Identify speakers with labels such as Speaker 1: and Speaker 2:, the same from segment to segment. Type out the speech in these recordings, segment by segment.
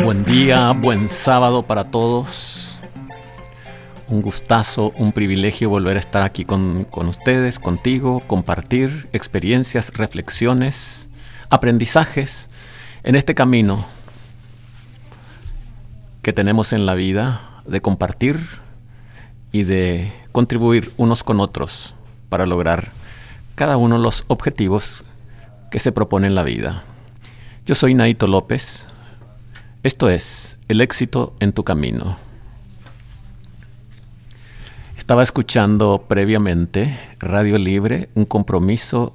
Speaker 1: Buen día, buen sábado para todos. Un gustazo, un privilegio volver a estar aquí con ustedes, contigo, compartir experiencias, reflexiones, aprendizajes en este camino que tenemos en la vida de compartir y de contribuir unos con otros para lograr cada uno los objetivos que se propone en la vida. Yo soy Naito López. Esto es El éxito en tu camino. Estaba escuchando previamente Radio Libre, un compromiso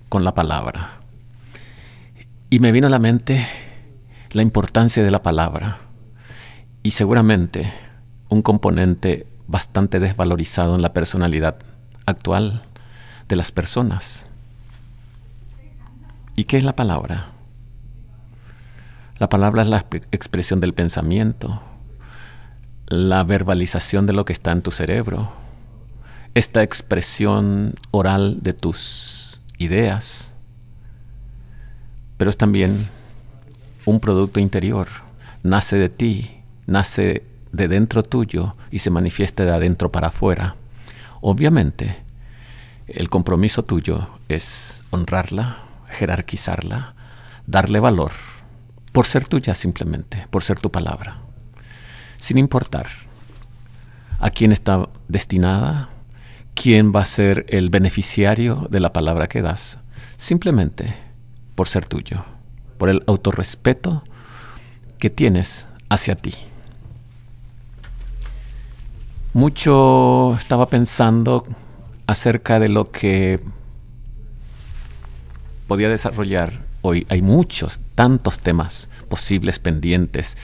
Speaker 1: con la palabra. Y me vino a la mente la importancia de la palabra. Y seguramente un componente bastante desvalorizado en la personalidad actual de las personas. ¿Y qué es la palabra? La palabra es la expresión del pensamiento, la verbalización de lo que está en tu cerebro, esta expresión oral de tus ideas, pero es también un producto interior, nace de ti, nace de dentro tuyo y se manifiesta de adentro para afuera. Obviamente, el compromiso tuyo es honrarla, jerarquizarla, darle valor, por ser tuya simplemente, por ser tu palabra, sin importar a quién está destinada, quién va a ser el beneficiario de la palabra que das, simplemente por ser tuyo, por el autorrespeto que tienes hacia ti. Mucho estaba pensando acerca de lo que podía desarrollar hoy. Hay tantos temas posibles pendientes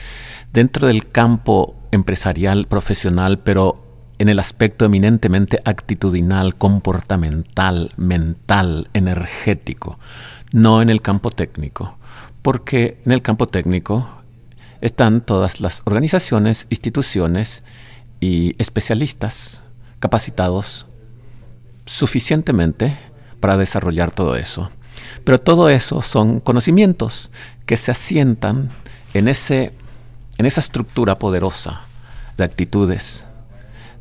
Speaker 1: dentro del campo empresarial, profesional, pero en el aspecto eminentemente actitudinal, comportamental, mental, energético, no en el campo técnico, porque en el campo técnico están todas las organizaciones, instituciones y especialistas capacitados suficientemente para desarrollar todo eso. Pero todo eso son conocimientos que se asientan en esa estructura poderosa de actitudes,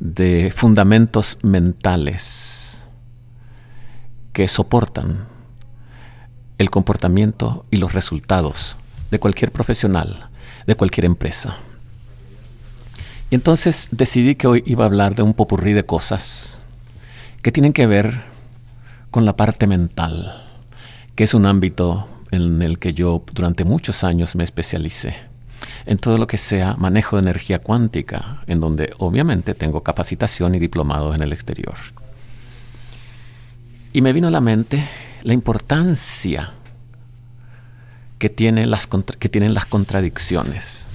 Speaker 1: de fundamentos mentales que soportan el comportamiento y los resultados de cualquier profesional, de cualquier empresa. Y entonces decidí que hoy iba a hablar de un popurrí de cosas que tienen que ver con la parte mental, que es un ámbito en el que yo durante muchos años me especialicé, en todo lo que sea manejo de energía cuántica, en donde obviamente tengo capacitación y diplomados en el exterior. Y me vino a la mente la importancia que tienen las contradicciones.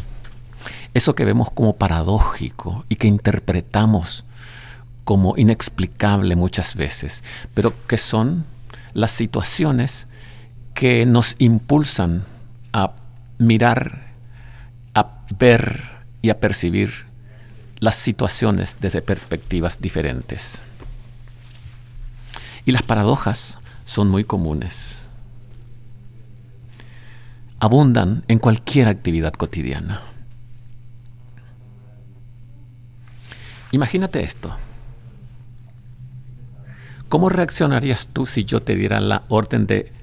Speaker 1: Eso que vemos como paradójico y que interpretamos como inexplicable muchas veces, pero que son las situaciones que nos impulsan a mirar, a ver y a percibir las situaciones desde perspectivas diferentes. Y las paradojas son muy comunes. Abundan en cualquier actividad cotidiana. Imagínate esto. ¿Cómo reaccionarías tú si yo te diera la orden de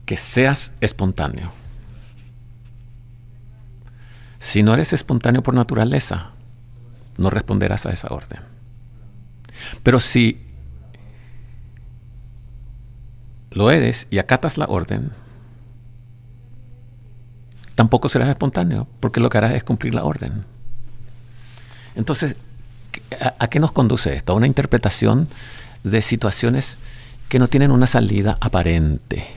Speaker 1: que seas espontáneo? Si no eres espontáneo por naturaleza, no responderás a esa orden. Pero si lo eres y acatas la orden, tampoco serás espontáneo, porque lo que harás es cumplir la orden. Entonces, ¿a qué nos conduce esto? A una interpretación de situaciones que no tienen una salida aparente.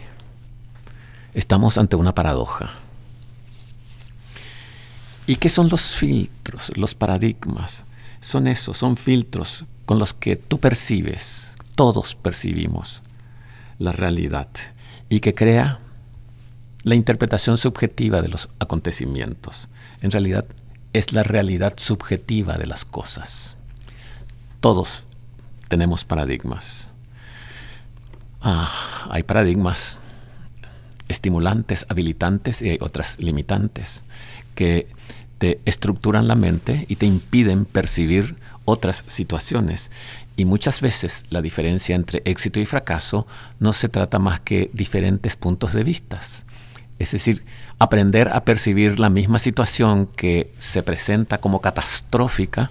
Speaker 1: Estamos ante una paradoja. ¿Y qué son los filtros, los paradigmas? Son filtros con los que tú percibes, todos percibimos la realidad, y que crea la interpretación subjetiva de los acontecimientos. En realidad es la realidad subjetiva de las cosas. Todos tenemos paradigmas. Hay paradigmas estimulantes, habilitantes, y hay otras limitantes que te estructuran la mente y te impiden percibir otras situaciones. Y muchas veces la diferencia entre éxito y fracaso no se trata más que diferentes puntos de vista. Es decir, aprender a percibir la misma situación que se presenta como catastrófica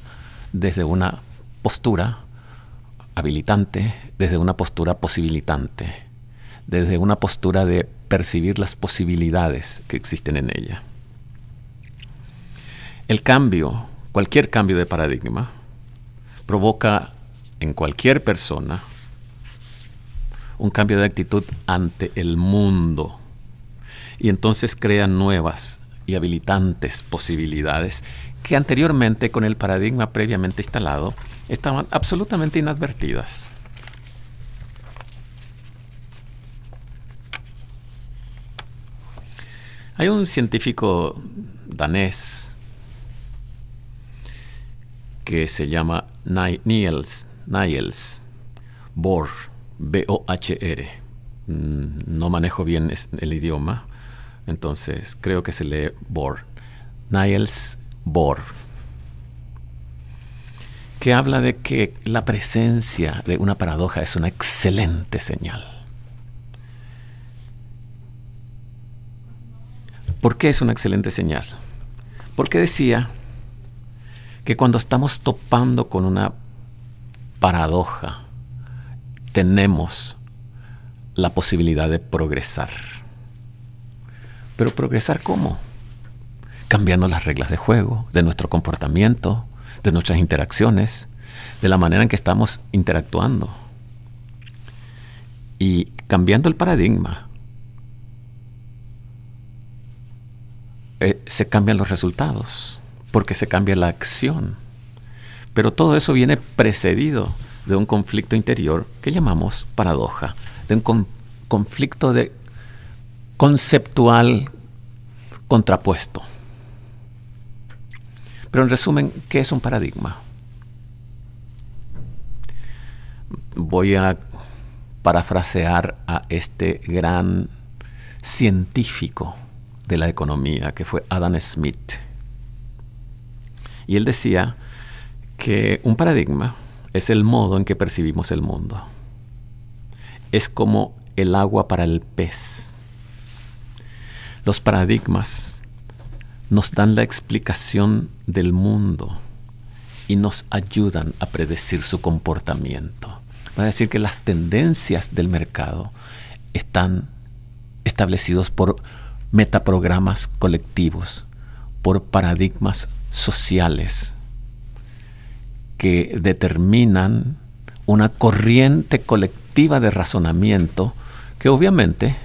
Speaker 1: desde una postura habilitante, desde una postura posibilitante, desde una postura de percibir las posibilidades que existen en ella. El cambio, cualquier cambio de paradigma, provoca en cualquier persona un cambio de actitud ante el mundo y entonces crea nuevas y habilitantes posibilidades que anteriormente con el paradigma previamente instalado estaban absolutamente inadvertidas. Hay un científico danés que se llama Niels Bohr, B-O-H-R. No manejo bien el idioma, entonces creo que se lee Bohr. Niels Bohr, que habla de que la presencia de una paradoja es una excelente señal. ¿Por qué es una excelente señal? Porque decía que cuando estamos topando con una paradoja, tenemos la posibilidad de progresar. ¿Pero progresar cómo? Cambiando las reglas de juego, de nuestro comportamiento, de nuestras interacciones, de la manera en que estamos interactuando. Y cambiando el paradigma, se cambian los resultados, porque se cambia la acción. Pero todo eso viene precedido de un conflicto interior que llamamos paradoja, de un conflicto conceptual contrapuesto. Pero en resumen, ¿qué es un paradigma? Voy a parafrasear a este gran científico de la economía que fue Adam Smith. Y él decía que un paradigma es el modo en que percibimos el mundo. Es como el agua para el pez. Los paradigmas nos dan la explicación del mundo y nos ayudan a predecir su comportamiento. Va a decir que las tendencias del mercado están establecidos por metaprogramas colectivos, por paradigmas sociales que determinan una corriente colectiva de razonamiento que obviamente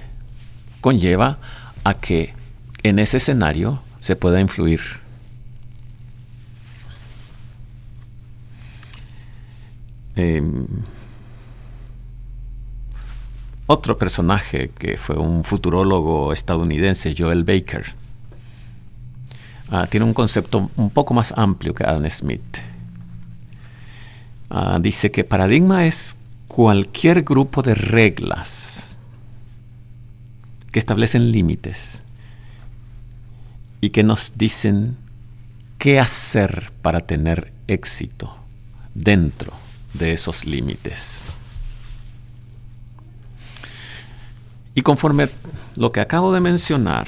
Speaker 1: conlleva a que en ese escenario se pueda influir. Otro personaje que fue un futurólogo estadounidense, Joel Baker, tiene un concepto un poco más amplio que Adam Smith. Dice que paradigma es cualquier grupo de reglas que establecen límites y que nos dicen qué hacer para tener éxito dentro de esos límites. Y conforme lo que acabo de mencionar,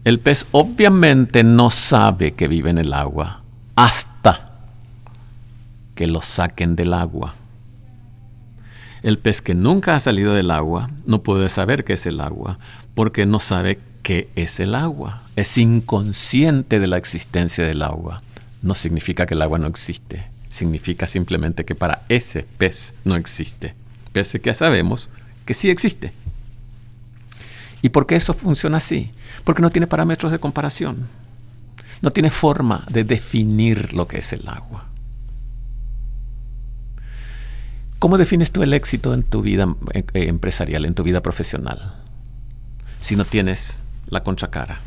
Speaker 1: el pez obviamente no sabe que vive en el agua hasta que lo saquen del agua. El pez que nunca ha salido del agua no puede saber qué es el agua porque no sabe qué es el agua. Es inconsciente de la existencia del agua. No significa que el agua no existe. Significa simplemente que para ese pez no existe. Pese que ya sabemos que sí existe. ¿Y por qué eso funciona así? Porque no tiene parámetros de comparación. No tiene forma de definir lo que es el agua. ¿Cómo defines tú el éxito en tu vida empresarial, en tu vida profesional? si no tienes la contracara,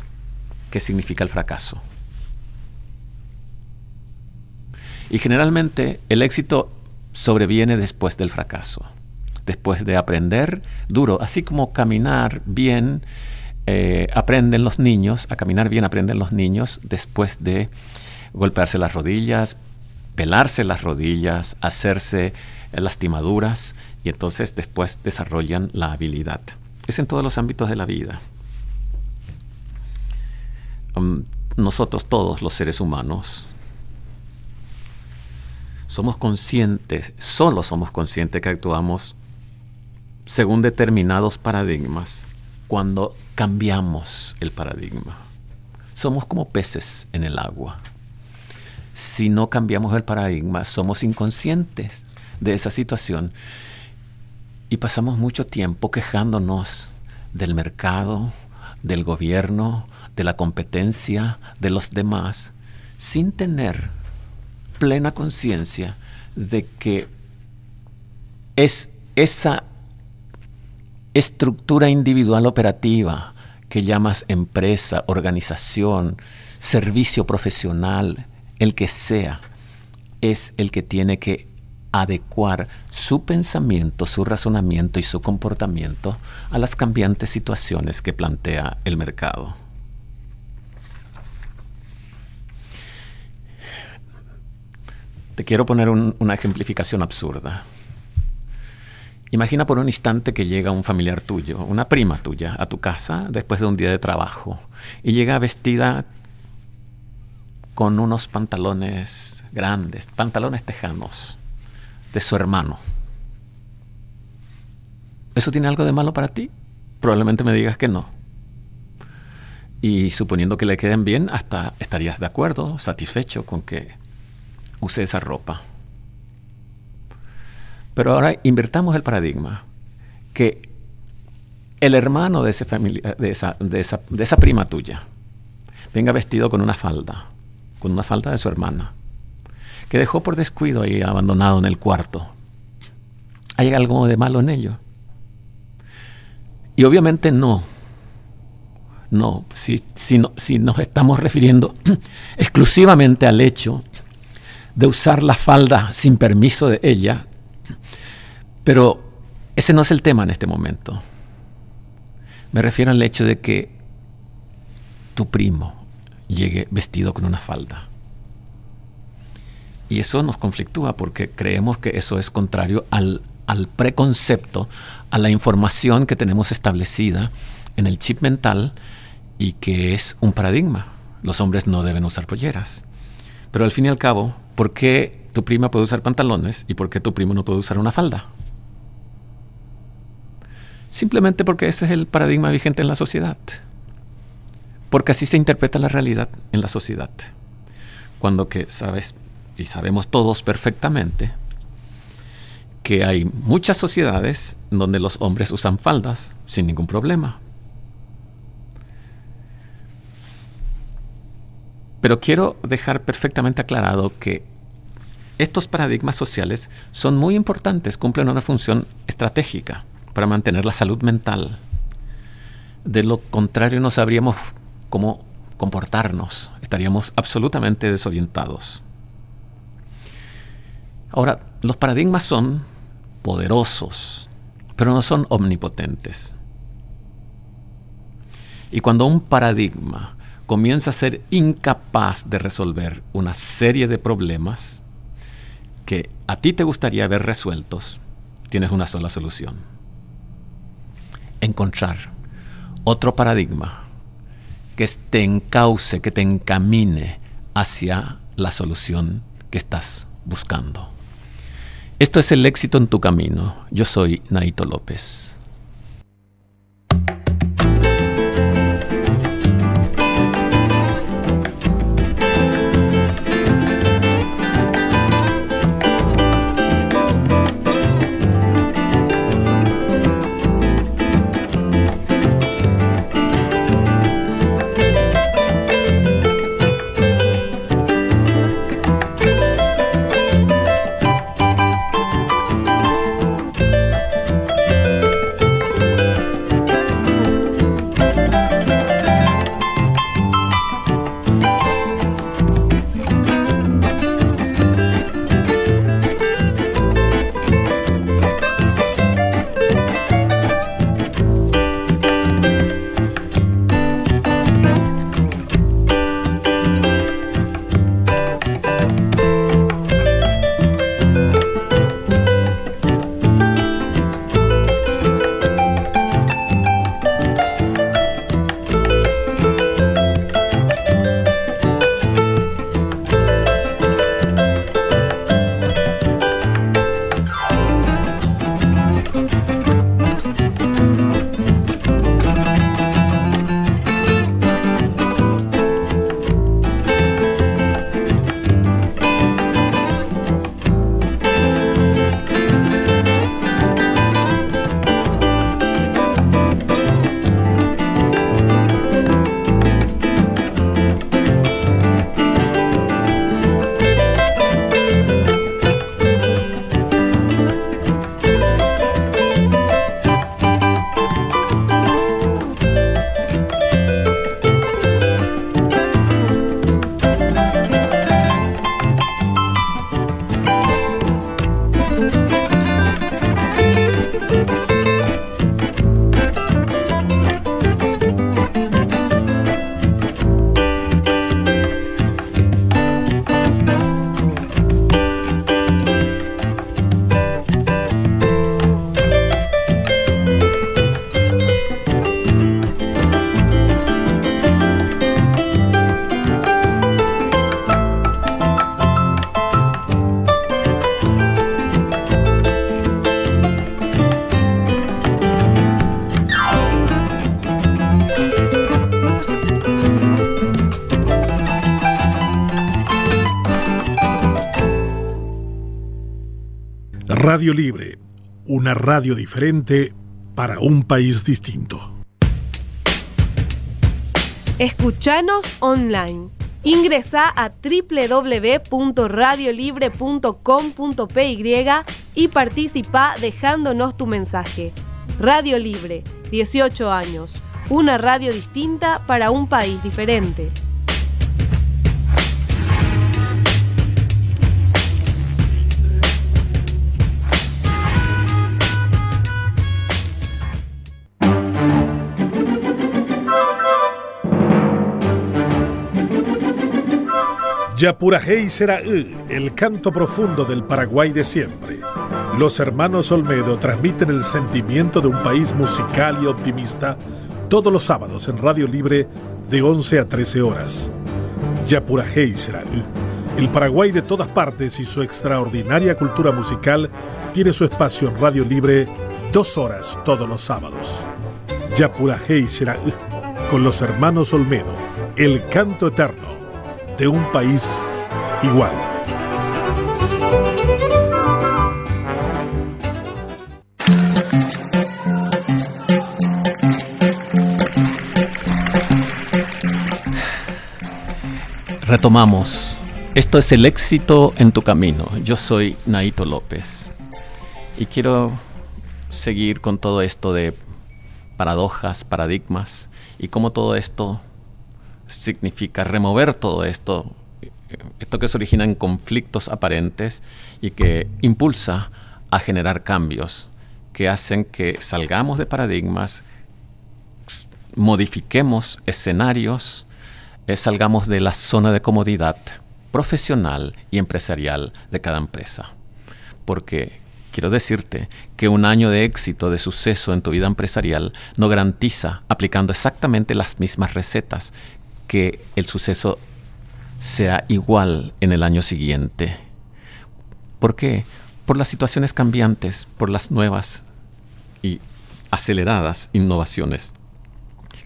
Speaker 1: que significa el fracaso. Y generalmente el éxito sobreviene después del fracaso, después de aprender duro, así como caminar bien, aprenden los niños, a caminar bien aprenden los niños después de golpearse las rodillas, pelarse las rodillas, hacerse lastimaduras, y entonces después desarrollan la habilidad. Es en todos los ámbitos de la vida. Nosotros todos los seres humanos somos conscientes, solo somos conscientes que actuamos según determinados paradigmas cuando cambiamos el paradigma. Somos como peces en el agua. Si no cambiamos el paradigma, somos inconscientes de esa situación y pasamos mucho tiempo quejándonos del mercado, del gobierno, de la competencia, de los demás, sin tener plena conciencia de que es esa estructura individual operativa que llamas empresa, organización, servicio profesional, el que sea, es el que tiene que adecuar su pensamiento, su razonamiento y su comportamiento a las cambiantes situaciones que plantea el mercado. Te quiero poner una ejemplificación absurda. Imagina por un instante que llega un familiar tuyo, una prima tuya, a tu casa después de un día de trabajo y llega vestida con unos pantalones grandes, pantalones tejanos de su hermano. ¿Eso tiene algo de malo para ti? Probablemente me digas que no. Y suponiendo que le queden bien, hasta estarías de acuerdo, satisfecho con que use esa ropa. Pero ahora invertamos el paradigma, que el hermano de ese familiar, de esa prima tuya, venga vestido con una falda de su hermana, que dejó por descuido ahí abandonado en el cuarto. ¿Hay algo de malo en ello? Y obviamente no. No, si nos estamos refiriendo exclusivamente al hecho de usar la falda sin permiso de ella, pero ese no es el tema en este momento. Me refiero al hecho de que tu primo llegue vestido con una falda. Y eso nos conflictúa porque creemos que eso es contrario al preconcepto, a la información que tenemos establecida en el chip mental y que es un paradigma. Los hombres no deben usar polleras. Pero al fin y al cabo, ¿por qué tu prima puede usar pantalones y por qué tu primo no puede usar una falda? Simplemente porque ese es el paradigma vigente en la sociedad. Porque así se interpreta la realidad en la sociedad. Cuando que sabes, y sabemos todos perfectamente, que hay muchas sociedades donde los hombres usan faldas sin ningún problema. Pero quiero dejar perfectamente aclarado que estos paradigmas sociales son muy importantes, cumplen una función estratégica para mantener la salud mental. De lo contrario, no sabríamos cómo comportarnos, estaríamos absolutamente desorientados. Ahora, los paradigmas son poderosos, pero no son omnipotentes. Y cuando un paradigma comienza a ser incapaz de resolver una serie de problemas que a ti te gustaría ver resueltos, tienes una sola solución: encontrar otro paradigma que te encauce, que te encamine hacia la solución que estás buscando. Esto es El Éxito en tu Camino. Yo soy Naito López.
Speaker 2: Radio Libre, una radio diferente para un país distinto.
Speaker 3: Escuchanos online. Ingresá a www.radiolibre.com.py y participa dejándonos tu mensaje. Radio Libre, 18 años. Una radio distinta para un país diferente.
Speaker 2: Yapurajey será el canto profundo del Paraguay de siempre. Los hermanos Olmedo transmiten el sentimiento de un país musical y optimista todos los sábados en Radio Libre de 11 a 13 horas. Yapurajey será el Paraguay de todas partes y su extraordinaria cultura musical tiene su espacio en Radio Libre 2 horas todos los sábados. Yapurajey será con los hermanos Olmedo, el canto eterno de un país igual.
Speaker 1: Retomamos. Esto es El éxito en tu camino. Yo soy Naito López y quiero seguir con todo esto de paradojas, paradigmas y cómo todo esto significa remover todo esto que se origina en conflictos aparentes y que impulsa a generar cambios que hacen que salgamos de paradigmas, modifiquemos escenarios, salgamos de la zona de comodidad profesional y empresarial de cada empresa. Porque quiero decirte que un año de éxito, de suceso en tu vida empresarial no garantiza, aplicando exactamente las mismas recetas, que el suceso sea igual en el año siguiente. ¿Por qué? Por las situaciones cambiantes, por las nuevas y aceleradas innovaciones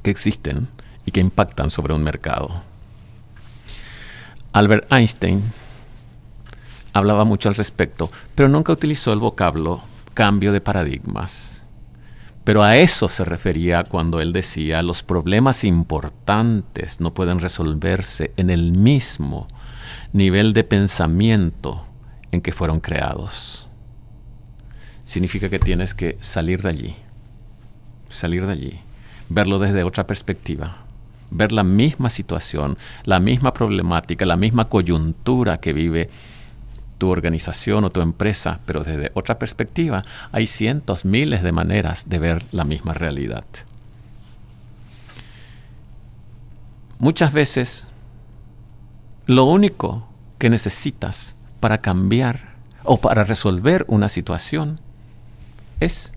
Speaker 1: que existen y que impactan sobre un mercado. Albert Einstein hablaba mucho al respecto, pero nunca utilizó el vocablo cambio de paradigmas. Pero a eso se refería cuando él decía: los problemas importantes no pueden resolverse en el mismo nivel de pensamiento en que fueron creados. Significa que tienes que salir de allí, verlo desde otra perspectiva, ver la misma situación, la misma problemática, la misma coyuntura que vive tu organización o tu empresa, pero desde otra perspectiva. Hay cientos, miles de maneras de ver la misma realidad. Muchas veces, lo único que necesitas para cambiar o para resolver una situación es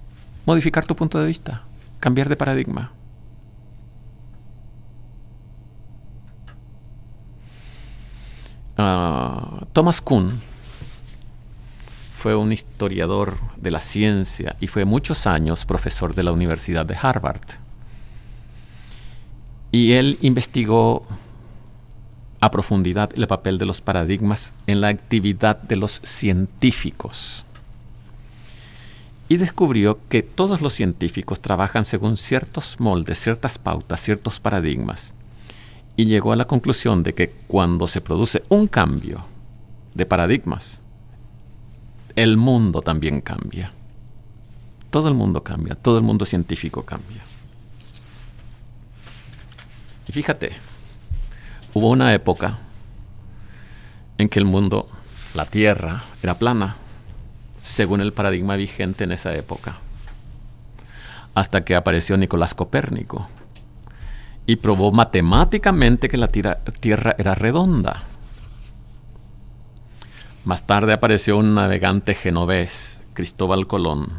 Speaker 1: modificar tu punto de vista, cambiar de paradigma. Thomas Kuhn fue un historiador de la ciencia y fue muchos años profesor de la Universidad de Harvard. Y él investigó a profundidad el papel de los paradigmas en la actividad de los científicos. Y descubrió que todos los científicos trabajan según ciertos moldes, ciertas pautas, ciertos paradigmas. Y llegó a la conclusión de que cuando se produce un cambio de paradigmas, el mundo también cambia. Todo el mundo cambia, todo el mundo científico cambia. Y fíjate, hubo una época en que el mundo, la Tierra, era plana, según el paradigma vigente en esa época. Hasta que apareció Nicolás Copérnico y probó matemáticamente que la Tierra era redonda. Más tarde apareció un navegante genovés, Cristóbal Colón,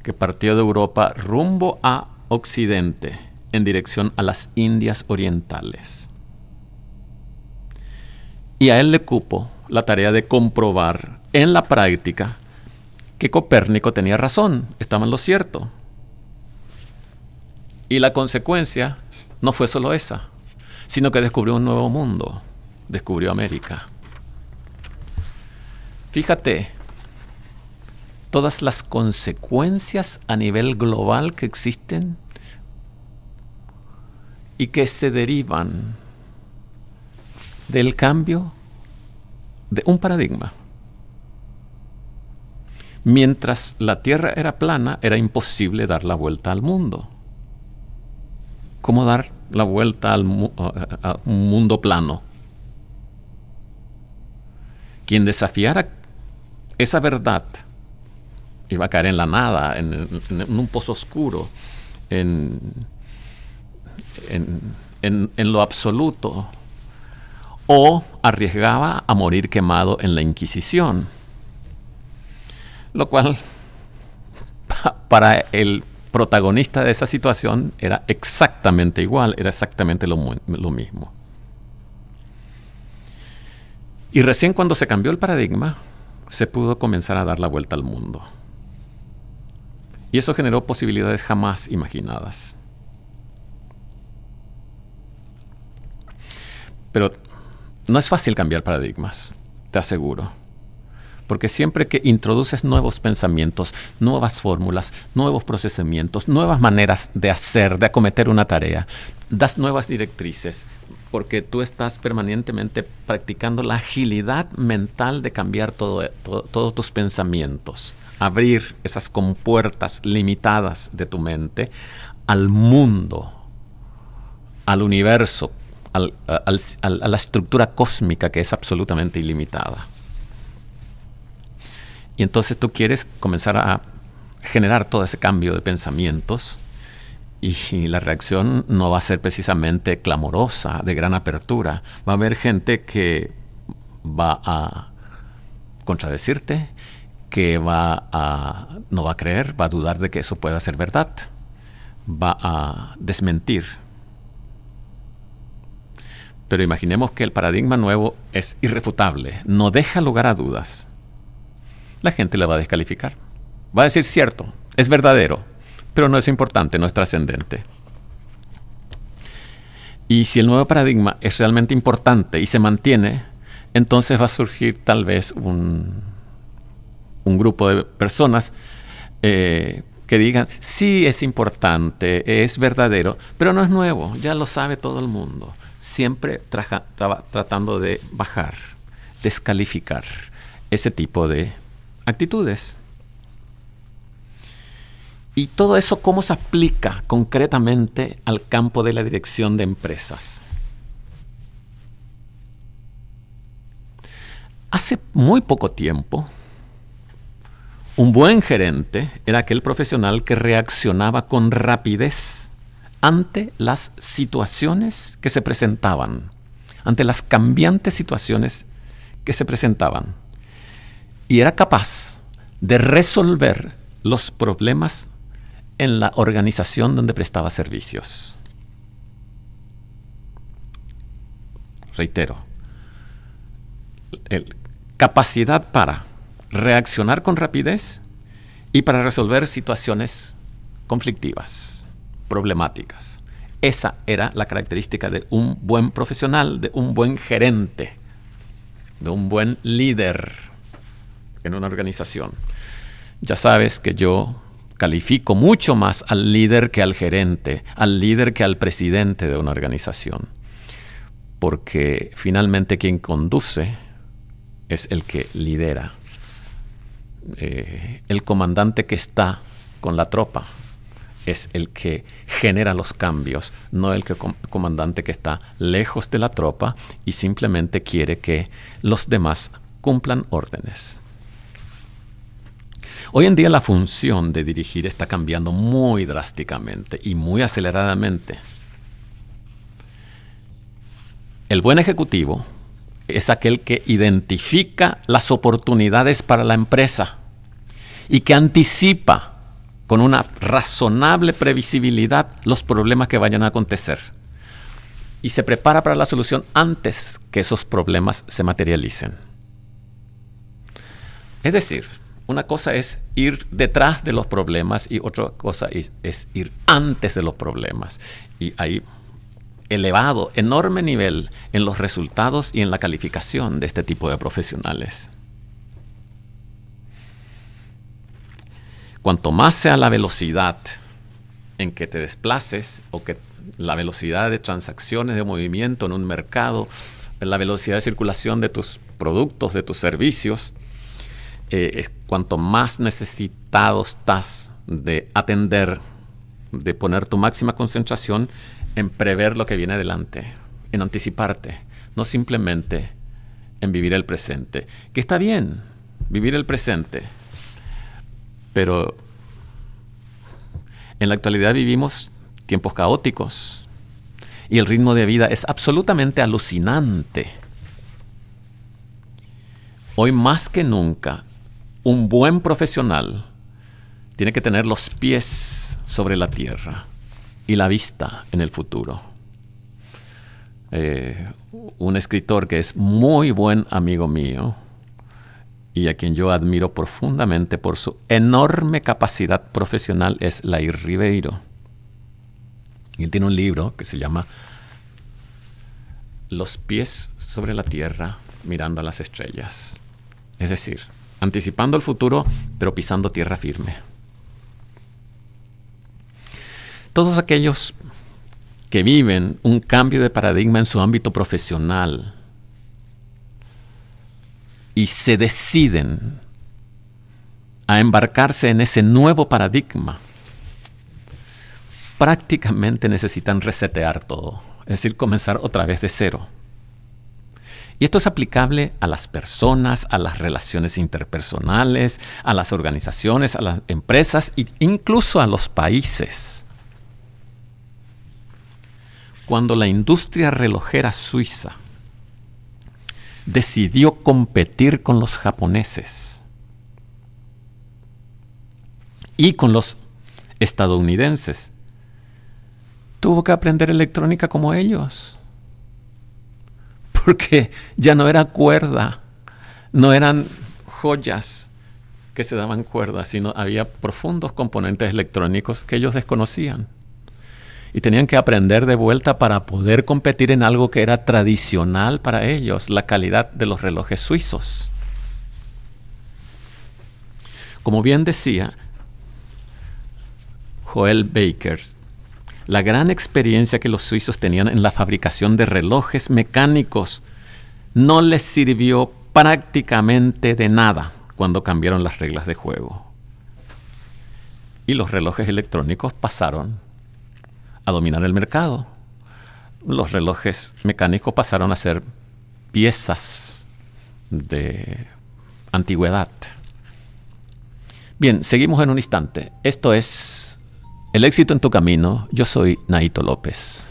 Speaker 1: que partió de Europa rumbo a Occidente, en dirección a las Indias Orientales. Y a él le cupo la tarea de comprobar en la práctica que Copérnico tenía razón, estaba en lo cierto. Y la consecuencia no fue solo esa, sino que descubrió un nuevo mundo, descubrió América. Fíjate todas las consecuencias a nivel global que existen y que se derivan del cambio de un paradigma. Mientras la Tierra era plana, era imposible dar la vuelta al mundo. ¿Cómo dar la vuelta a un mundo plano? Quien desafiara esa verdad iba a caer en la nada, en un pozo oscuro, en lo absoluto, o arriesgaba a morir quemado en la Inquisición. Lo cual, para el protagonista de esa situación, era exactamente igual, era exactamente lo mismo. Y recién cuando se cambió el paradigma, se pudo comenzar a dar la vuelta al mundo. Y eso generó posibilidades jamás imaginadas. Pero no es fácil cambiar paradigmas, te aseguro. Porque siempre que introduces nuevos pensamientos, nuevas fórmulas, nuevos procesamientos, nuevas maneras de hacer, de acometer una tarea, das nuevas directrices, porque tú estás permanentemente practicando la agilidad mental de cambiar todos tus pensamientos, abrir esas compuertas limitadas de tu mente al mundo, al universo, a la estructura cósmica que es absolutamente ilimitada. Y entonces tú quieres comenzar a generar todo ese cambio de pensamientos y la reacción no va a ser precisamente clamorosa, de gran apertura. Va a haber gente que va a contradecirte, que no va a creer, va a dudar de que eso pueda ser verdad, va a desmentir. Pero imaginemos que el paradigma nuevo es irrefutable, no deja lugar a dudas. La gente le va a descalificar. Va a decir cierto, es verdadero, pero no es importante, no es trascendente. Y si el nuevo paradigma es realmente importante y se mantiene, entonces va a surgir tal vez un grupo de personas que digan, sí es importante, es verdadero, pero no es nuevo, ya lo sabe todo el mundo. Siempre tratando de bajar, descalificar ese tipo de actitudes. Y todo eso, ¿cómo se aplica concretamente al campo de la dirección de empresas? Hace muy poco tiempo, un buen gerente era aquel profesional que reaccionaba con rapidez ante las situaciones que se presentaban, ante las cambiantes situaciones que se presentaban. Y era capaz de resolver los problemas en la organización donde prestaba servicios. Reitero, capacidad para reaccionar con rapidez y para resolver situaciones conflictivas, problemáticas. Esa era la característica de un buen profesional, de un buen gerente, de un buen líder en una organización. Ya sabes que yo califico mucho más al líder que al gerente, al líder que al presidente de una organización, porque finalmente quien conduce es el que lidera. El comandante que está con la tropa es el que genera los cambios, no el comandante que está lejos de la tropa y simplemente quiere que los demás cumplan órdenes. Hoy en día la función de dirigir está cambiando muy drásticamente y muy aceleradamente. El buen ejecutivo es aquel que identifica las oportunidades para la empresa y que anticipa con una razonable previsibilidad los problemas que vayan a acontecer y se prepara para la solución antes que esos problemas se materialicen. Es decir, una cosa es ir detrás de los problemas y otra cosa es ir antes de los problemas. Y hay elevado, enorme nivel en los resultados y en la calificación de este tipo de profesionales. cuanto más sea la velocidad en que te desplaces, o que la velocidad de transacciones, de movimiento en un mercado, la velocidad de circulación de tus productos, de tus servicios, cuanto más necesitado estás de atender, de poner tu máxima concentración en prever lo que viene adelante, en anticiparte, no simplemente en vivir el presente. Que está bien, vivir el presente, pero en la actualidad vivimos tiempos caóticos y el ritmo de vida es absolutamente alucinante. Hoy más que nunca, un buen profesional tiene que tener los pies sobre la tierra y la vista en el futuro. Un escritor que es muy buen amigo mío y a quien yo admiro profundamente por su enorme capacidad profesional es Lair Ribeiro. Y él tiene un libro que se llama Los pies sobre la tierra mirando a las estrellas. Es decir, anticipando el futuro, pero pisando tierra firme. Todos aquellos que viven un cambio de paradigma en su ámbito profesional y se deciden a embarcarse en ese nuevo paradigma, prácticamente necesitan resetear todo, es decir, comenzar otra vez de cero. Y esto es aplicable a las personas, a las relaciones interpersonales, a las organizaciones, a las empresas e incluso a los países. Cuando la industria relojera suiza decidió competir con los japoneses y con los estadounidenses, tuvo que aprender electrónica como ellos, porque ya no era cuerda, no eran joyas que se daban cuerda, sino había profundos componentes electrónicos que ellos desconocían. Y tenían que aprender de vuelta para poder competir en algo que era tradicional para ellos, la calidad de los relojes suizos. Como bien decía Joel Baker, la gran experiencia que los suizos tenían en la fabricación de relojes mecánicos no les sirvió prácticamente de nada cuando cambiaron las reglas de juego. Y los relojes electrónicos pasaron a dominar el mercado. Los relojes mecánicos pasaron a ser piezas de antigüedad. Bien, seguimos en un instante. Esto es El éxito en tu camino. Yo soy Naito López.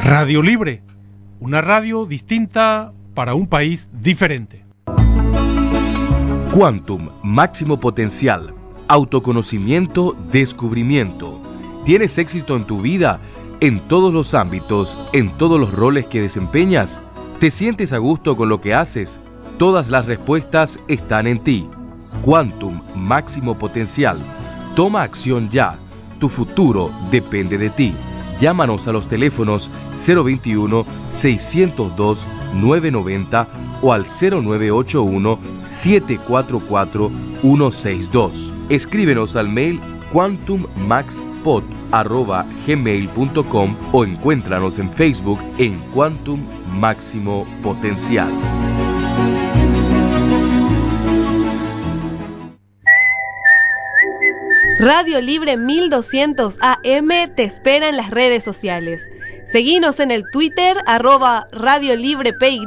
Speaker 2: Radio Libre, una radio distinta para un país diferente.
Speaker 4: Quantum, máximo potencial, autoconocimiento, descubrimiento. ¿Tienes éxito en tu vida? ¿En todos los ámbitos, en todos los roles que desempeñas? ¿Te sientes a gusto con lo que haces? Todas las respuestas están en ti. Quantum, máximo potencial. Toma acción ya. Tu futuro depende de ti. Llámanos a los teléfonos 021-602-990 o al 0981-744-162. Escríbenos al mail quantummaxpod@gmail.com o encuéntranos en Facebook en Quantum Máximo Potencial.
Speaker 3: Radio Libre 1200 AM te espera en las redes sociales. Seguinos en el Twitter @RadioLibrePY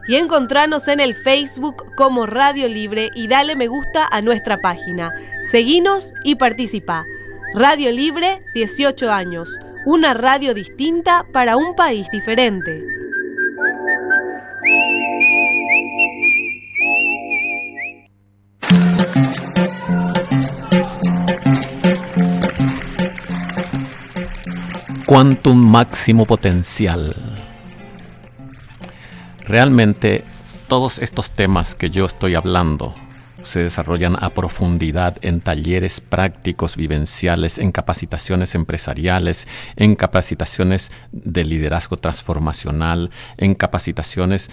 Speaker 3: y encontranos en el Facebook como Radio Libre y dale me gusta a nuestra página. Seguinos y participa. Radio Libre, 18 años. Una radio distinta para un país diferente.
Speaker 1: Quantum máximo potencial. Realmente todos estos temas que yo estoy hablando se desarrollan a profundidad en talleres prácticos vivenciales, en capacitaciones empresariales, en capacitaciones de liderazgo transformacional, en capacitaciones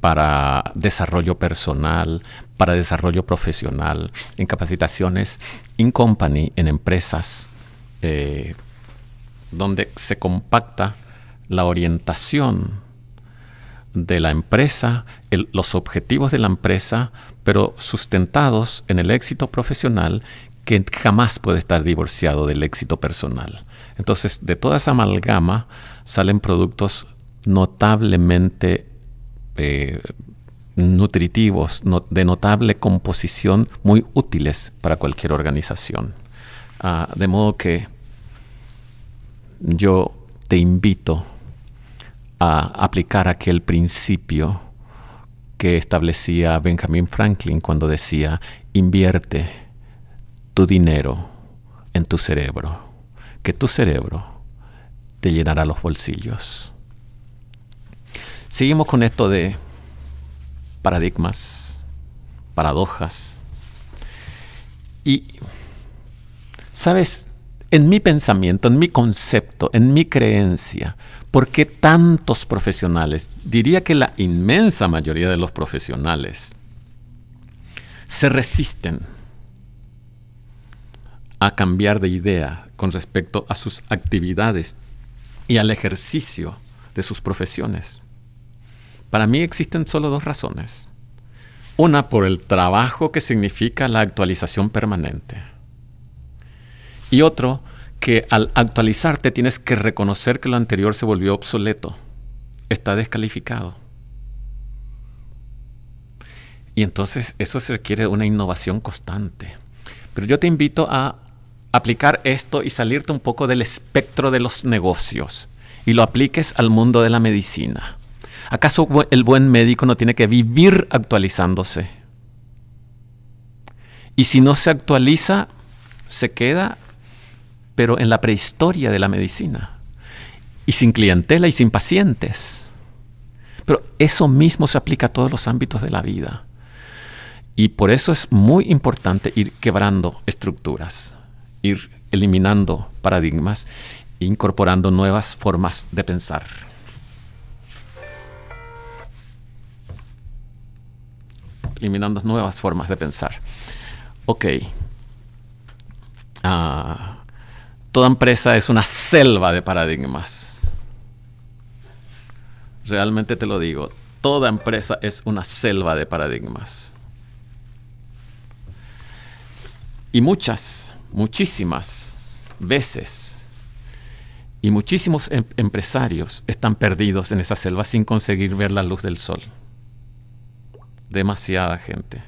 Speaker 1: para desarrollo personal, para desarrollo profesional, en capacitaciones in company, en empresas, donde se compacta la orientación de la empresa, los objetivos de la empresa, pero sustentados en el éxito profesional que jamás puede estar divorciado del éxito personal. Entonces, de toda esa amalgama salen productos notablemente nutritivos, de notable composición, muy útiles para cualquier organización. De modo que yo te invito a aplicar aquel principio que establecía Benjamin Franklin cuando decía: invierte tu dinero en tu cerebro, que tu cerebro te llenará los bolsillos. Seguimos con esto de paradigmas, paradojas. Y, ¿sabes? En mi pensamiento, en mi concepto, en mi creencia, ¿por qué tantos profesionales, diría que la inmensa mayoría de los profesionales, se resisten a cambiar de idea con respecto a sus actividades y al ejercicio de sus profesiones? Para mí existen solo dos razones. Una, por el trabajo que significa la actualización permanente. Y otro, que al actualizarte tienes que reconocer que lo anterior se volvió obsoleto, está descalificado. Y entonces eso se requiere una innovación constante. Pero yo te invito a aplicar esto y salirte un poco del espectro de los negocios y lo apliques al mundo de la medicina. ¿Acaso el buen médico no tiene que vivir actualizándose? Y si no se actualiza, se queda pero en la prehistoria de la medicina, y sin clientela y sin pacientes. Pero eso mismo se aplica a todos los ámbitos de la vida. Y por eso es muy importante ir quebrando estructuras, ir eliminando paradigmas, incorporando nuevas formas de pensar. Eliminando nuevas formas de pensar. Ok. Toda empresa es una selva de paradigmas. Realmente te lo digo. Toda empresa es una selva de paradigmas. Y muchísimas veces, y muchísimos empresarios están perdidos en esa selva sin conseguir ver la luz del sol. Demasiada gente.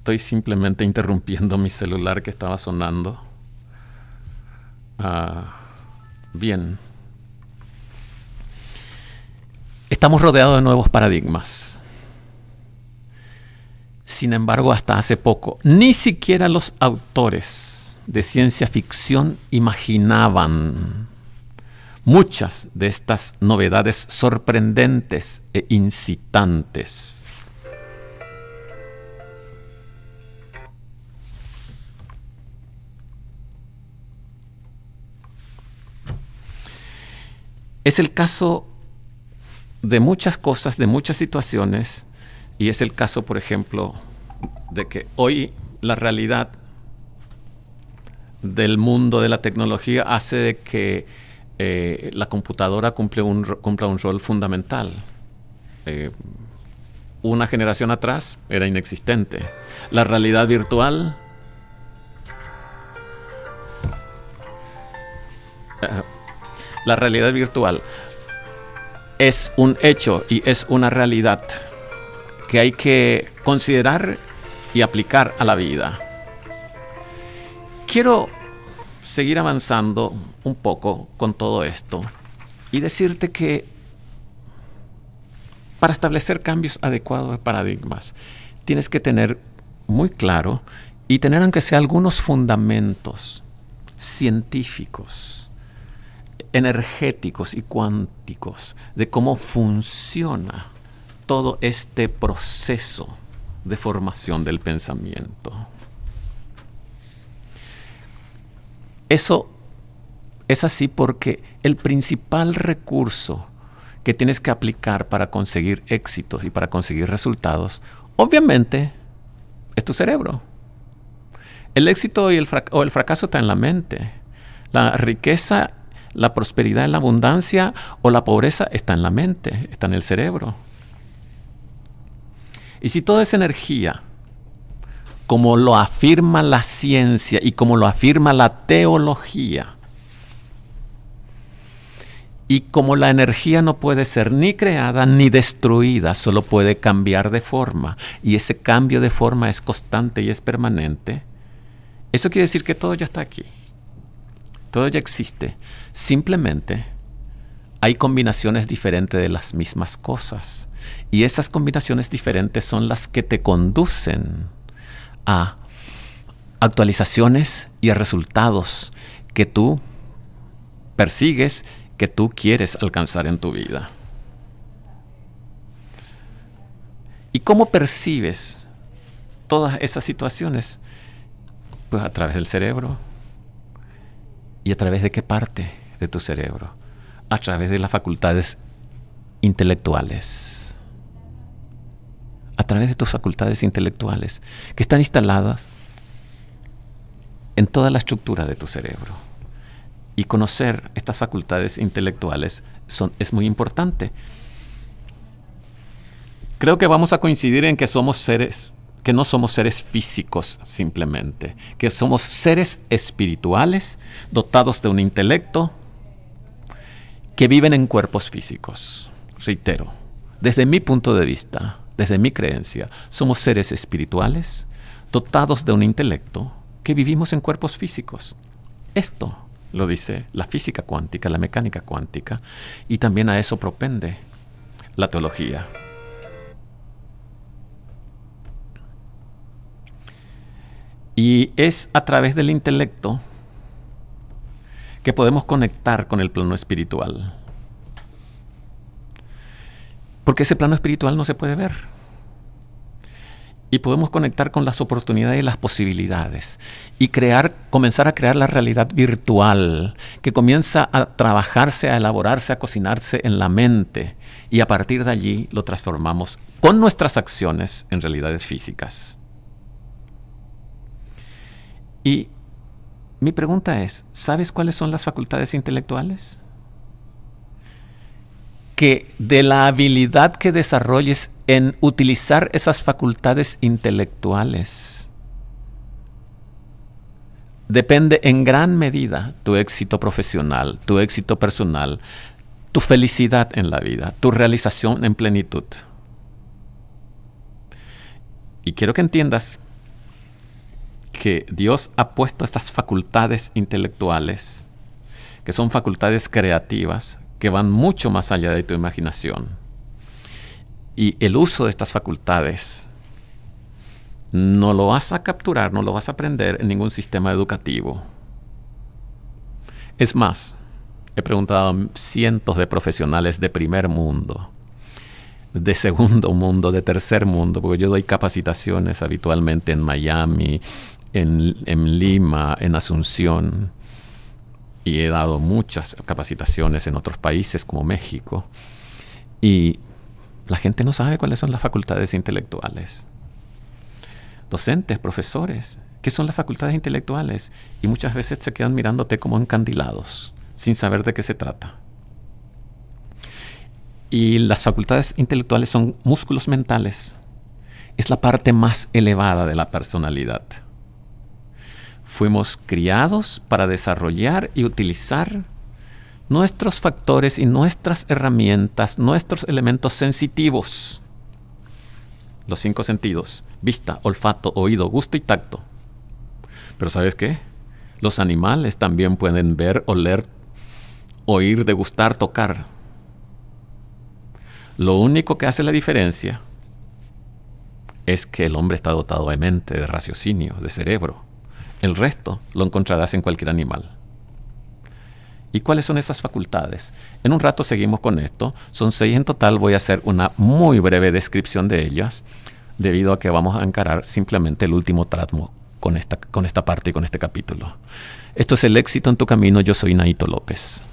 Speaker 1: Estoy simplemente interrumpiendo mi celular que estaba sonando. Bien. Estamos rodeados de nuevos paradigmas. Sin embargo, hasta hace poco, ni siquiera los autores de ciencia ficción imaginaban muchas de estas novedades sorprendentes e incitantes. Es el caso de muchas cosas, de muchas situaciones, y es el caso, por ejemplo, de que hoy la realidad del mundo de la tecnología hace de que la computadora cumpla un rol fundamental. Una generación atrás era inexistente. La realidad virtual es un hecho y es una realidad que hay que considerar y aplicar a la vida. Quiero seguir avanzando un poco con todo esto y decirte que para establecer cambios adecuados de paradigmas tienes que tener muy claro y tener aunque sea algunos fundamentos científicos, energéticos y cuánticos de cómo funciona todo este proceso de formación del pensamiento. Eso es así porque el principal recurso que tienes que aplicar para conseguir éxitos y para conseguir resultados, obviamente, es tu cerebro. El éxito y el fracaso está en la mente. La riqueza, la prosperidad, la abundancia o la pobreza está en la mente, está en el cerebro. Y si toda esa energía, como lo afirma la ciencia y como lo afirma la teología, y como la energía no puede ser ni creada ni destruida, solo puede cambiar de forma, y ese cambio de forma es constante y es permanente, eso quiere decir que todo ya está aquí. Todo ya existe. Simplemente hay combinaciones diferentes de las mismas cosas. Y esas combinaciones diferentes son las que te conducen a actualizaciones y a resultados que tú persigues, que tú quieres alcanzar en tu vida. ¿Y cómo percibes todas esas situaciones? Pues a través del cerebro. ¿Y a través de qué parte de tu cerebro? A través de las facultades intelectuales. A través de tus facultades intelectuales, que están instaladas en toda la estructura de tu cerebro. Y conocer estas facultades intelectuales es muy importante. Creo que vamos a coincidir en que somos seres, que no somos seres físicos simplemente, que somos seres espirituales dotados de un intelecto que viven en cuerpos físicos. Reitero, desde mi punto de vista, desde mi creencia, somos seres espirituales dotados de un intelecto que vivimos en cuerpos físicos. Esto lo dice la física cuántica, la mecánica cuántica, y también a eso propende la teología. Y es a través del intelecto que podemos conectar con el plano espiritual. Porque ese plano espiritual no se puede ver. Y podemos conectar con las oportunidades y las posibilidades. Y comenzar a crear la realidad virtual que comienza a trabajarse, a elaborarse, a cocinarse en la mente. Y a partir de allí lo transformamos con nuestras acciones en realidades físicas. Y mi pregunta es, ¿sabes cuáles son las facultades intelectuales? Que de la habilidad que desarrolles en utilizar esas facultades intelectuales depende en gran medida tu éxito profesional, tu éxito personal, tu felicidad en la vida, tu realización en plenitud. Y quiero que entiendas que Dios ha puesto estas facultades intelectuales, que son facultades creativas, que van mucho más allá de tu imaginación. Y el uso de estas facultades no lo vas a capturar, no lo vas a aprender en ningún sistema educativo. Es más, he preguntado a cientos de profesionales de primer mundo, de segundo mundo, de tercer mundo, porque yo doy capacitaciones habitualmente en Miami, en Lima, en Asunción, y he dado muchas capacitaciones en otros países como México, y la gente no sabe cuáles son las facultades intelectuales. Docentes, profesores, ¿qué son las facultades intelectuales? Y muchas veces se quedan mirándote como encandilados, sin saber de qué se trata. Y las facultades intelectuales son músculos mentales. Es la parte más elevada de la personalidad. Fuimos criados para desarrollar y utilizar nuestros factores y nuestras herramientas, nuestros elementos sensitivos. Los 5 sentidos: vista, olfato, oído, gusto y tacto. Pero ¿sabes qué? Los animales también pueden ver, oler, oír, degustar, tocar. Lo único que hace la diferencia es que el hombre está dotado de mente, de raciocinio, de cerebro. El resto lo encontrarás en cualquier animal. ¿Y cuáles son esas facultades? En un rato seguimos con esto. Son 6 en total. Voy a hacer una muy breve descripción de ellas, debido a que vamos a encarar simplemente el último tramo con esta parte y con este capítulo. Esto es El éxito en tu camino. Yo soy Naito López.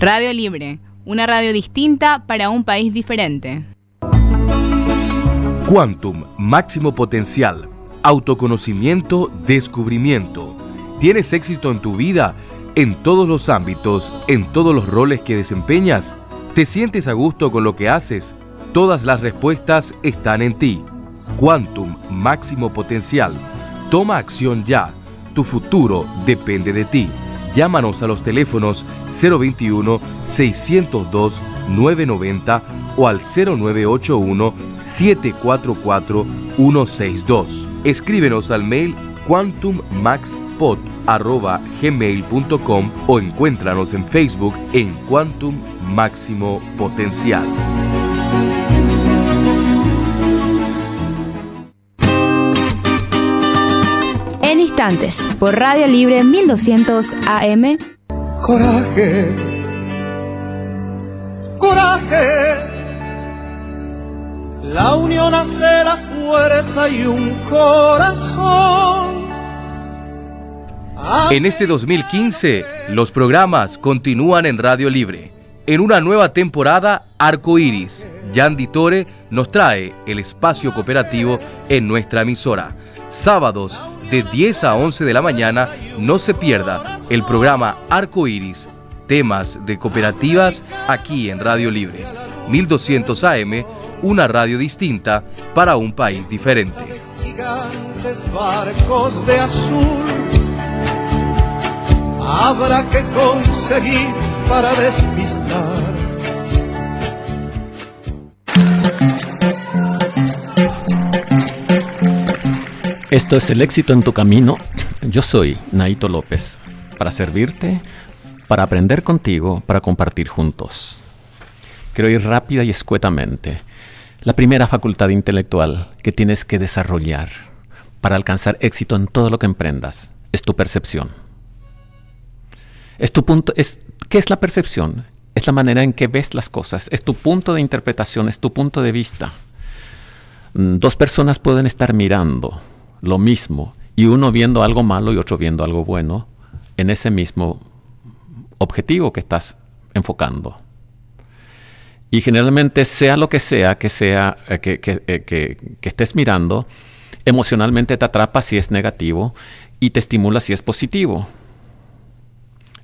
Speaker 5: Radio Libre, una radio distinta para un país diferente.
Speaker 4: Quantum, máximo potencial, autoconocimiento, descubrimiento. ¿Tienes éxito en tu vida? En todos los ámbitos, en todos los roles que desempeñas. ¿Te sientes a gusto con lo que haces? Todas las respuestas están en ti. Quantum, máximo potencial. Toma acción ya. Tu futuro depende de ti. Llámanos a los teléfonos 021-602-990 o al 0981-744-162. Escríbenos al mail quantummaxpod@gmail.com o encuéntranos en Facebook en Quantum Máximo Potencial.
Speaker 6: En instantes, por Radio Libre 1200 AM.
Speaker 7: Coraje, coraje, la unión hace la fuerza y un corazón.
Speaker 4: En este 2015, los programas continúan en Radio Libre. En una nueva temporada, Arco Iris, Yandy Tore nos trae el espacio cooperativo en nuestra emisora. Sábados, de 10 a 11 de la mañana, no se pierda el programa Arco Iris, temas de cooperativas aquí en Radio Libre. 1200 AM, una radio distinta para un país diferente.
Speaker 7: Gigantes barcos de azul habrá que conseguir para despistar.
Speaker 1: Esto es El Éxito en tu Camino. Yo soy Naito López, para servirte, para aprender contigo, para compartir juntos. Quiero ir rápida y escuetamente. La primera facultad intelectual que tienes que desarrollar para alcanzar éxito en todo lo que emprendas es tu percepción. ¿Qué es la percepción? Es la manera en que ves las cosas, es tu punto de interpretación, es tu punto de vista. Dos personas pueden estar mirando lo mismo y uno viendo algo malo y otro viendo algo bueno en ese mismo objetivo que estás enfocando. Y generalmente, sea lo que sea que estés mirando, emocionalmente te atrapa si es negativo y te estimula si es positivo.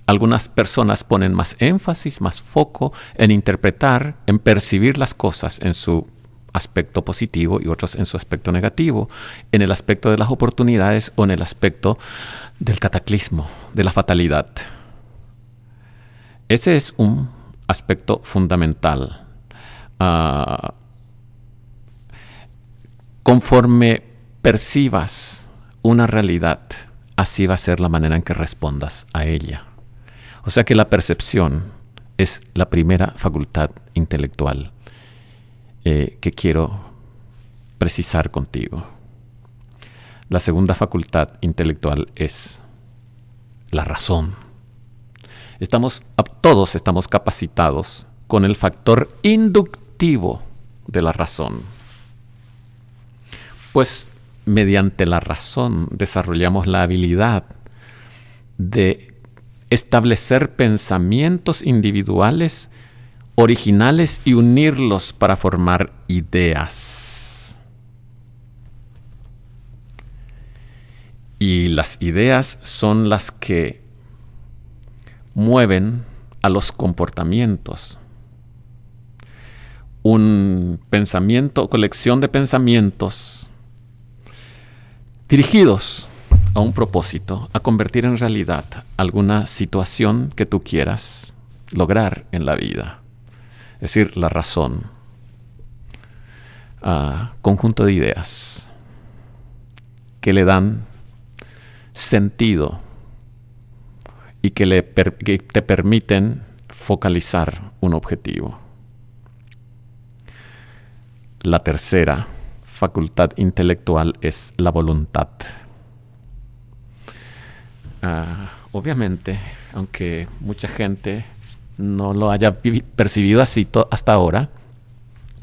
Speaker 1: Algunas personas ponen más énfasis, más foco en interpretar, en percibir las cosas en su aspecto positivo y otros en su aspecto negativo, en el aspecto de las oportunidades o en el aspecto del cataclismo, de la fatalidad. Ese es un aspecto fundamental. Conforme percibas una realidad, así va a ser la manera en que respondas a ella. O sea que la percepción es la primera facultad intelectual que quiero precisar contigo. La segunda facultad intelectual es la razón. Todos estamos capacitados con el factor inductivo de la razón. Pues mediante la razón desarrollamos la habilidad de establecer pensamientos individuales, originales y unirlos para formar ideas. Y las ideas son las que mueven a los comportamientos. Un pensamiento, colección de pensamientos dirigidos a un propósito, a convertir en realidad alguna situación que tú quieras lograr en la vida. Es decir, la razón. Conjunto de ideas que le dan sentido y que te permiten focalizar un objetivo. La tercera facultad intelectual es la voluntad. Obviamente, aunque mucha gente no lo haya percibido así hasta ahora,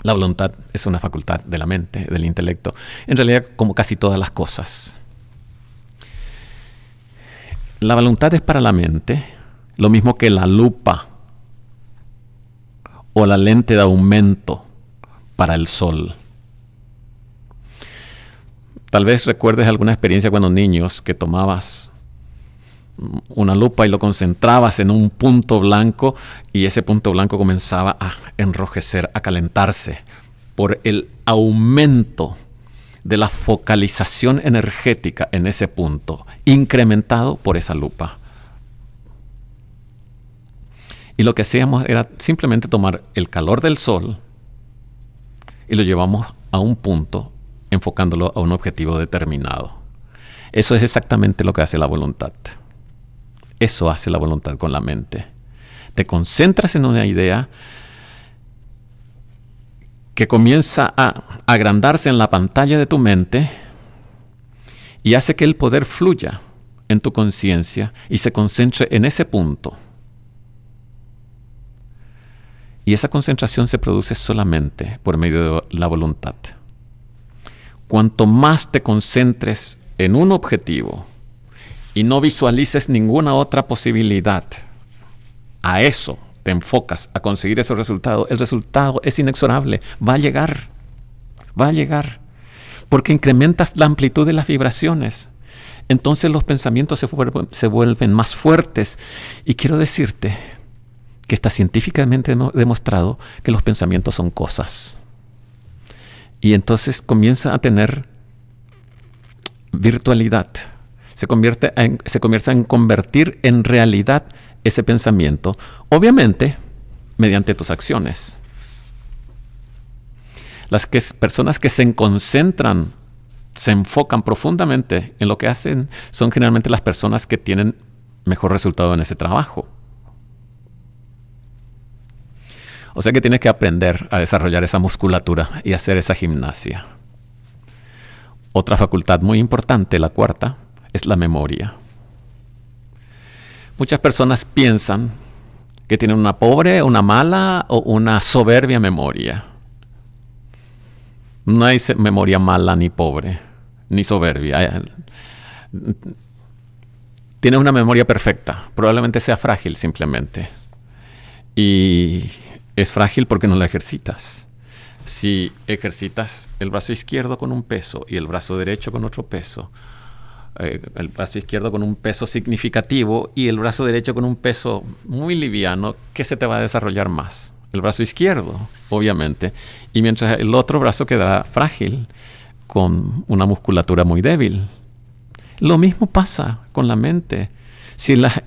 Speaker 1: la voluntad es una facultad de la mente, del intelecto. En realidad, como casi todas las cosas. La voluntad es para la mente, lo mismo que la lupa o la lente de aumento para el sol. Tal vez recuerdes alguna experiencia cuando niños que tomabas una lupa y lo concentrabas en un punto blanco y ese punto blanco comenzaba a enrojecer, a calentarse por el aumento de la focalización energética en ese punto, incrementado por esa lupa. Y lo que hacíamos era simplemente tomar el calor del sol y lo llevamos a un punto, enfocándolo a un objetivo determinado. Eso es exactamente lo que hace la voluntad. Eso hace la voluntad con la mente. Te concentras en una idea que comienza a agrandarse en la pantalla de tu mente y hace que el poder fluya en tu conciencia y se concentre en ese punto. Y esa concentración se produce solamente por medio de la voluntad. Cuanto más te concentres en un objetivo y no visualices ninguna otra posibilidad, a eso te enfocas, a conseguir ese resultado, el resultado es inexorable, va a llegar, porque incrementas la amplitud de las vibraciones. Entonces los pensamientos se vuelven más fuertes. Y quiero decirte que está científicamente demostrado que los pensamientos son cosas. Y entonces comienza a tener virtualidad. Se comienza en convertir en realidad ese pensamiento, obviamente mediante tus acciones. Las personas que se concentran, se enfocan profundamente en lo que hacen, son generalmente las personas que tienen mejor resultado en ese trabajo. O sea que tienes que aprender a desarrollar esa musculatura y hacer esa gimnasia. Otra facultad muy importante, la cuarta, es la memoria. Muchas personas piensan que tienen una pobre, una mala o una soberbia memoria. No hay memoria mala ni pobre, ni soberbia. Tienes una memoria perfecta. Probablemente sea frágil simplemente. Y es frágil porque no la ejercitas. Si ejercitas el brazo izquierdo con un peso y el brazo derecho con otro peso, el brazo izquierdo con un peso significativo y el brazo derecho con un peso muy liviano, ¿qué se te va a desarrollar más? El brazo izquierdo, obviamente, y mientras el otro brazo quedará frágil, con una musculatura muy débil. Lo mismo pasa con la mente. Si la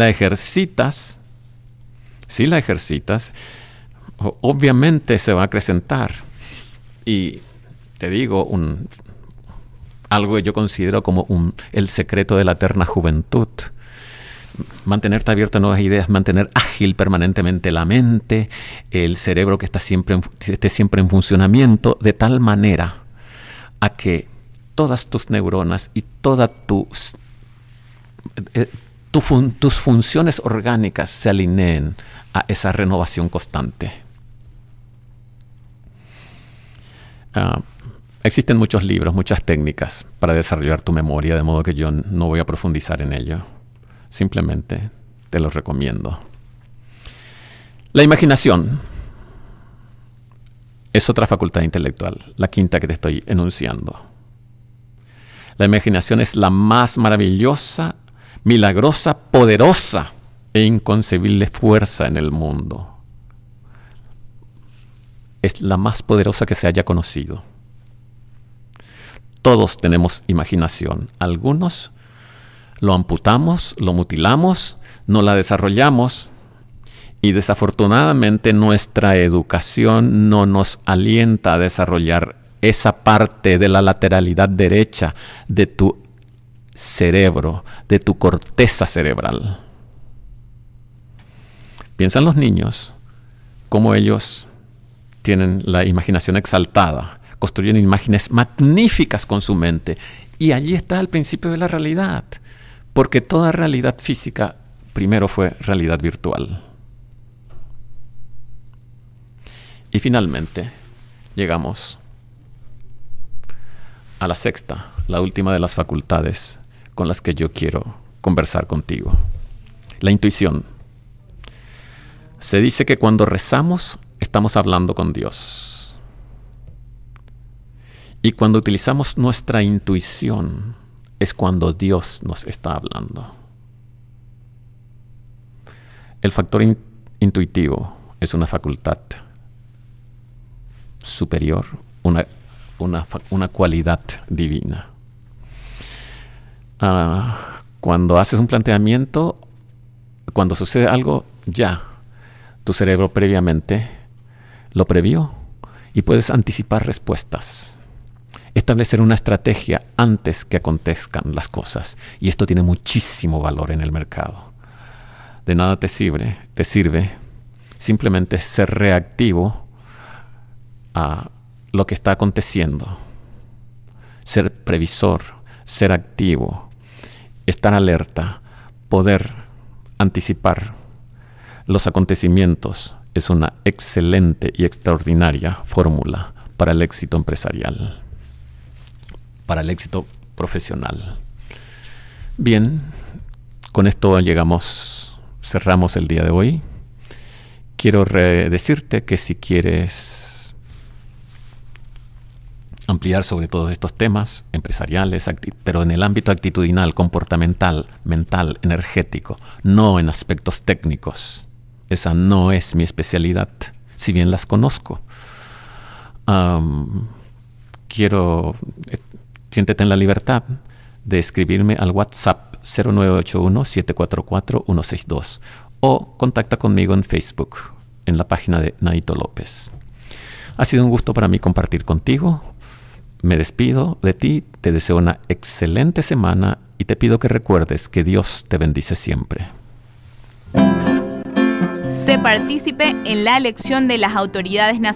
Speaker 1: ejercitas, obviamente se va a acrecentar. Y te digo, algo que yo considero como el secreto de la eterna juventud. Mantenerte abierto a nuevas ideas, mantener ágil permanentemente la mente, el cerebro que esté siempre en funcionamiento, de tal manera a que todas tus neuronas y todas tus funciones orgánicas se alineen a esa renovación constante. Existen muchos libros, muchas técnicas para desarrollar tu memoria, de modo que yo no voy a profundizar en ello. Simplemente te los recomiendo. La imaginación es otra facultad intelectual, la quinta que te estoy enunciando. La imaginación es la más maravillosa, milagrosa, poderosa e inconcebible fuerza en el mundo. Es la más poderosa que se haya conocido. Todos tenemos imaginación. Algunos lo amputamos, lo mutilamos, no la desarrollamos y desafortunadamente nuestra educación no nos alienta a desarrollar esa parte de la lateralidad derecha de tu cerebro, de tu corteza cerebral. Piensa en los niños, cómo ellos tienen la imaginación exaltada, construyen imágenes magníficas con su mente y allí está el principio de la realidad. Porque toda realidad física primero fue realidad virtual. Y finalmente llegamos a la sexta, la última de las facultades con las que yo quiero conversar contigo. La intuición. Se dice que cuando rezamos estamos hablando con Dios. Y cuando utilizamos nuestra intuición es cuando Dios nos está hablando. El factor intuitivo es una facultad superior, una cualidad divina. Cuando haces un planteamiento, cuando sucede algo, ya Tu cerebro previamente lo previó y puedes anticipar respuestas. Establecer una estrategia antes que acontezcan las cosas. Y esto tiene muchísimo valor en el mercado. De nada te sirve simplemente ser reactivo a lo que está aconteciendo. Ser previsor, ser activo, estar alerta, poder anticipar los acontecimientos es una excelente y extraordinaria fórmula para el éxito empresarial, para el éxito profesional. Bien, con esto cerramos el día de hoy. Quiero decirte que si quieres ampliar sobre todos estos temas empresariales, pero en el ámbito actitudinal, comportamental, mental, energético, no en aspectos técnicos. Esa no es mi especialidad, si bien las conozco. Siéntete en la libertad de escribirme al WhatsApp 0981-744-162 o contacta conmigo en Facebook, en la página de Naito López. Ha sido un gusto para mí compartir contigo. Me despido de ti, te deseo una excelente semana y te pido que recuerdes que Dios te bendice siempre.
Speaker 5: Sé partícipe en la elección de las autoridades nacionales.